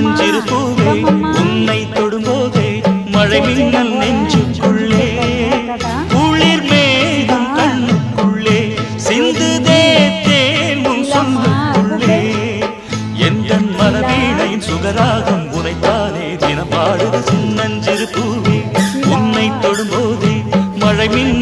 சின்னஞ்சிறு பூவே உன்னை தொடும்போதே மழை மின்னல் நெஞ்சுக்குள்ளே குளிர் மேகம் கண்ணுக்குள்ளே சிந்துதே தேனும் சொல்லுக்குள்ளே என் மனவீணையின் சுகராகம் உனைத்தானே தினம் பாடுது சின்னஞ்சிறு பூவே உன்னை தொடும்போதே மழை மின்னல்